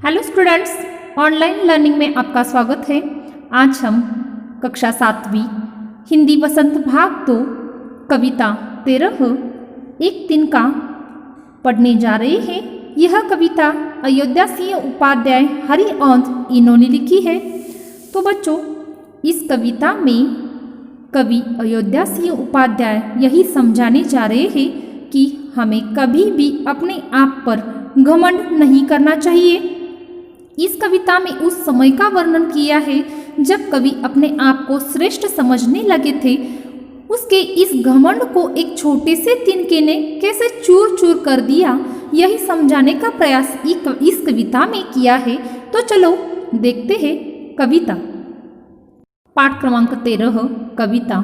Hello students, online learning में आपका स्वागत है। आज हम कक्षा 7वीं हिंदी वसंत भाग 2 कविता 13 एक तिनका पढ़ने जा रहे हैं। यह कविता अयोध्या सिंह उपाध्याय हरिऔंध इन्होंने लिखी है। तो बच्चों, इस कविता में कवि अयोध्या सिंह उपाध्याय यही समझाने जा रहे हैं कि हमें कभी भी अपने आप पर घमंड नहीं करना चाहिए। इस कविता में उस समय का वर्णन किया है जब कवि अपने आप को श्रेष्ठ समझने लगे थे। उसके इस घमंड को एक छोटे से तिनके ने कैसे चूर चूर कर दिया, यही समझाने का प्रयास इस कविता में किया है। तो चलो देखते हैं कविता। पाठ क्रमांक 13 कविता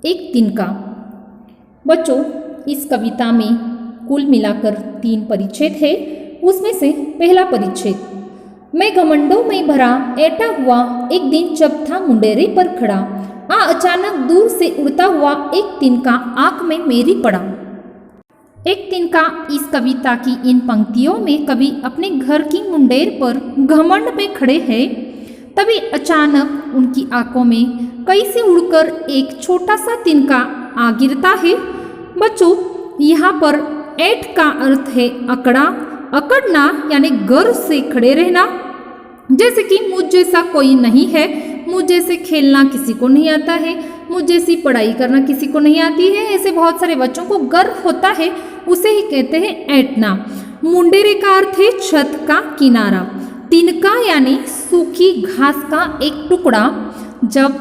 एक तिनका। बच्चों, इस कविता में कुल मिलाकर 3 परिच्छेद है। उसमें से पहला परिच्छेद, मैं घमंडों में भरा ऐटा हुआ एक दिन जब था मुंडेरे पर खड़ा, अचानक दूर से उड़ता हुआ एक तिनका आंख में मेरी पड़ा। एक तिनका इस कविता की इन पंक्तियों में कवि अपने घर की मुंडेर पर घमंड में खड़े हैं। तभी अचानक उनकी आंखों में कहीं से उड़कर एक छोटा सा तिनका आ गिरता है। बच्चों, यहाँ पर ऐट का अर्थ है अकड़ा, अकड़ना यानी गर्व से खड़े रहना। जैसे कि मुझ जैसा कोई नहीं है, मुझ जैसे खेलना किसी को नहीं आता है, मुझ जैसी पढ़ाई करना किसी को नहीं आती है, ऐसे बहुत सारे बच्चों को गर्व होता है, उसे ही कहते हैं ऐटना। मुंडेरे का अर्थ है छत का किनारा। तिनका यानी सूखी घास का एक टुकड़ा। जब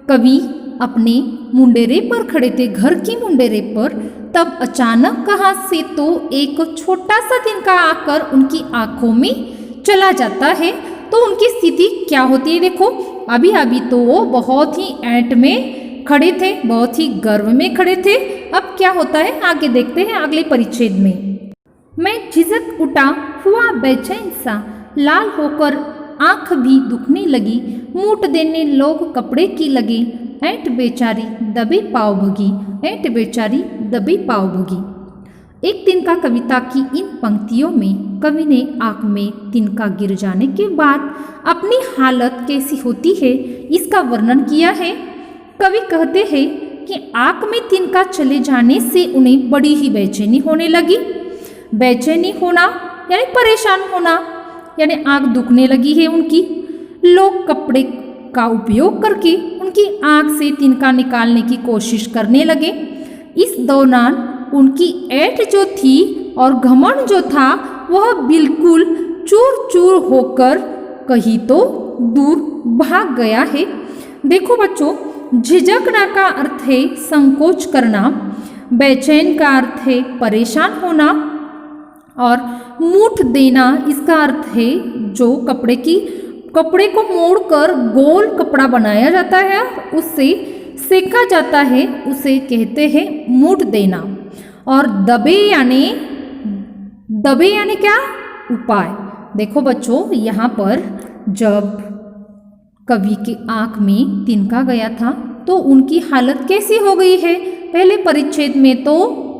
कवि अपने मुंडेरे पर खड़े थे, घर की मुंडेरे पर, तब अचानक कहाँ से तो एक छोटा सा तिनका आकर उनकी आंखों में चला जाता है। तो उनकी स्थिति क्या होती है देखो। अभी अभी तो वो बहुत ही ऐंठ में खड़े थे, बहुत ही गर्व में खड़े थे। अब क्या होता है आगे देखते हैं अगले परिच्छेद में। मैं झिझक उठा हुआ बेचैन सा, लाल होकर आंख भी दुखने लगी, मूठ देने लोग कपड़े की लगे, ऐंठ बेचारी दबे पाव भगी, ऐंठ बेचारी दबे पाव भगी। एक तिनका कविता की इन पंक्तियों में कवि ने आंख में तिनका गिर जाने के बाद अपनी हालत कैसी होती है इसका वर्णन किया है। कवि कहते हैं कि आंख में तिनका चले जाने से उन्हें बड़ी ही बेचैनी होने लगी। बेचैनी होना यानी परेशान होना, यानी आंख दुखने लगी है उनकी। लोग कपड़े का उपयोग करके उनकी आंख से तिनका निकालने की कोशिश करने लगे। इस दौरान उनकी ऐंठ जो थी और घमंड जो था वह बिल्कुल चूर चूर होकर कहीं तो दूर भाग गया है। देखो बच्चों, झिझकना का अर्थ है संकोच करना, बेचैन का अर्थ है परेशान होना, और मूठ देना इसका अर्थ है जो कपड़े को मोड़कर गोल कपड़ा बनाया जाता है, उससे सेका जाता है, उसे कहते हैं मूठ देना। और दबे यानी क्या? उपाय। देखो बच्चों, यहाँ पर जब कवि के आंख में तिनका गया था तो उनकी हालत कैसी हो गई है। पहले परिच्छेद में तो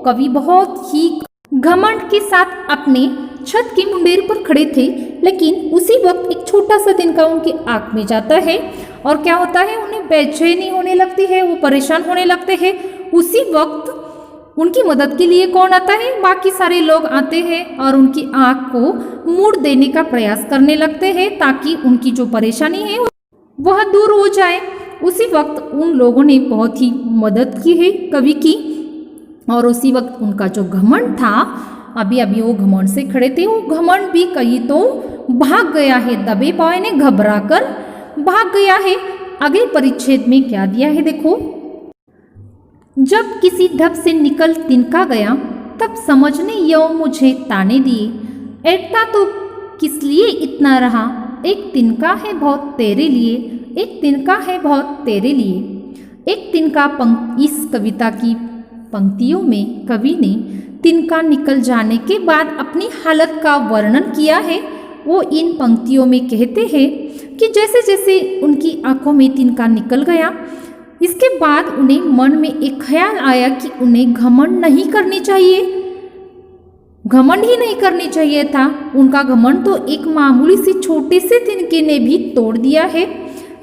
कवि बहुत ही घमंड के साथ अपने छत की मुंडेर पर खड़े थे, लेकिन उसी वक्त एक छोटा सा तिनका उनकी आंख में जाता है और क्या होता है, उन्हें बेचैनी होने लगती है, वो परेशान होने लगते हैं। उसी वक्त उनकी मदद के लिए कौन आता है? बाकी सारे लोग आते हैं और उनकी आंख को मोड़ देने का प्रयास करने लगते हैं ताकि उनकी जो परेशानी है वह दूर हो जाए। उसी वक्त उन लोगों ने बहुत ही मदद की है कवि की, और उसी वक्त उनका जो घमंड था, अभी अभी वो घमंड से खड़े थे, वो घमंड भी कहीं तो भाग गया है, दबे पाए ने घबरा कर भाग गया है। अगले परिच्छेद में क्या दिया है देखो। जब किसी ढब से निकल तिनका गया, तब समझने यो मुझे ताने दिए, ऐठता तो किस लिए इतना रहा, एक तिनका है बहुत तेरे लिए, एक तिनका है बहुत तेरे लिए। एक तिनका इस कविता की पंक्तियों में कवि ने तिनका निकल जाने के बाद अपनी हालत का वर्णन किया है। वो इन पंक्तियों में कहते हैं कि जैसे जैसे उनकी आंखों में तिनका निकल गया, इसके बाद उन्हें मन में एक ख्याल आया कि उन्हें घमंड नहीं करनी चाहिए। घमंड ही नहीं करनी चाहिए था। उनका घमंड तो एक मामूली से छोटे से तिनके ने भी तोड़ दिया है।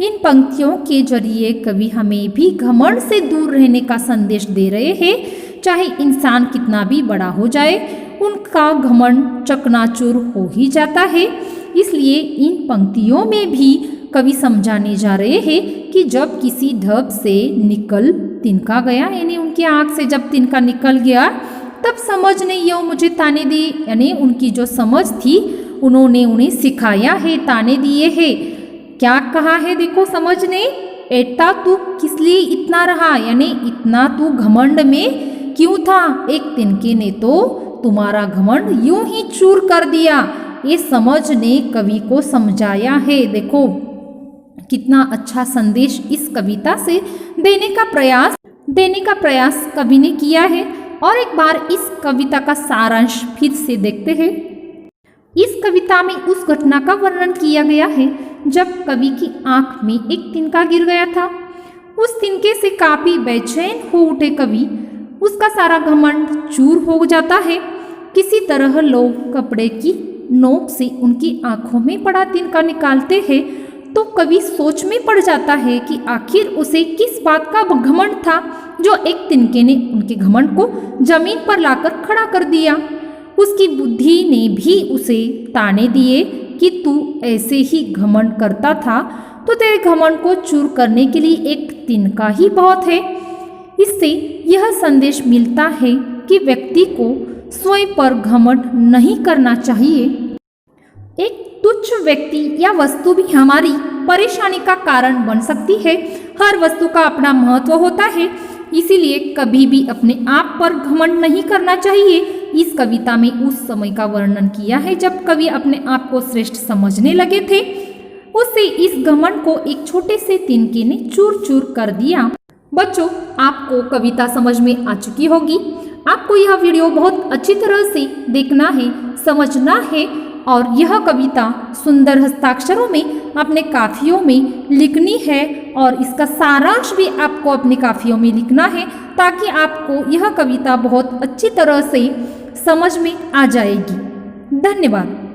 इन पंक्तियों के जरिए कवि हमें भी घमंड से दूर रहने का संदेश दे रहे हैं। चाहे इंसान कितना भी बड़ा हो जाए, उनका घमंड चकनाचूर हो ही जाता है। इसलिए इन पंक्तियों में भी कवि समझाने जा रहे हैं कि जब किसी ढब से निकल तिनका गया, यानी उनकी आँख से जब तिनका निकल गया, तब समझ ने यो मुझे ताने दी, यानी उनकी जो समझ थी उन्होंने उन्हें सिखाया है, ताने दिए है। क्या कहा है देखो समझ ने, एटा तू किस लिए इतना रहा, यानी इतना तू घमंड में क्यों था। एक तिनके ने तो तुम्हारा घमंड यूं ही चूर कर दिया। ये समझ ने कवि को समझाया है। देखो कितना अच्छा संदेश इस कविता से देने का प्रयास कवि ने किया है। और एक बार इस कविता का सारांश फिर से देखते हैं। इस कविता में उस घटना का वर्णन किया गया है जब कवि की आंख में एक तिनका गिर गया था। उस तिनके से काफी बेचैन हो उठे कवि। उसका सारा घमंड चूर हो जाता है। किसी तरह लोग कपड़े की नोक से उनकी आंखों में पड़ा तिनका निकालते हैं तो कवि सोच में पड़ जाता है कि आखिर उसे किस बात का घमंड था जो एक तिनके ने उनके घमंड को जमीन पर लाकर खड़ा कर दिया। उसकी बुद्धि ने भी उसे ताने दिए कि तू ऐसे ही घमंड करता था तो तेरे घमंड को चूर करने के लिए एक तिनका ही बहुत है। इससे यह संदेश मिलता है कि व्यक्ति को स्वयं पर घमंड नहीं करना चाहिए। एक तुच्छ व्यक्ति या वस्तु भी हमारी परेशानी का कारण बन सकती है। हर वस्तु का अपना महत्व होता है, इसीलिए कभी भी अपने आप पर घमंड नहीं करना चाहिए। इस कविता में उस समय का वर्णन किया है जब कवि अपने आप को श्रेष्ठ समझने लगे थे। उससे इस घमंड को एक छोटे से तिनके ने चूर चूर कर दिया। बच्चों, आपको कविता समझ में आ चुकी होगी। आपको यह वीडियो बहुत अच्छी तरह से देखना है, समझना है और यह कविता सुंदर हस्ताक्षरों में अपने काफियों में लिखनी है और इसका सारांश भी आपको अपने काफियों में लिखना है ताकि आपको यह कविता बहुत अच्छी तरह से समझ में आ जाएगी। धन्यवाद।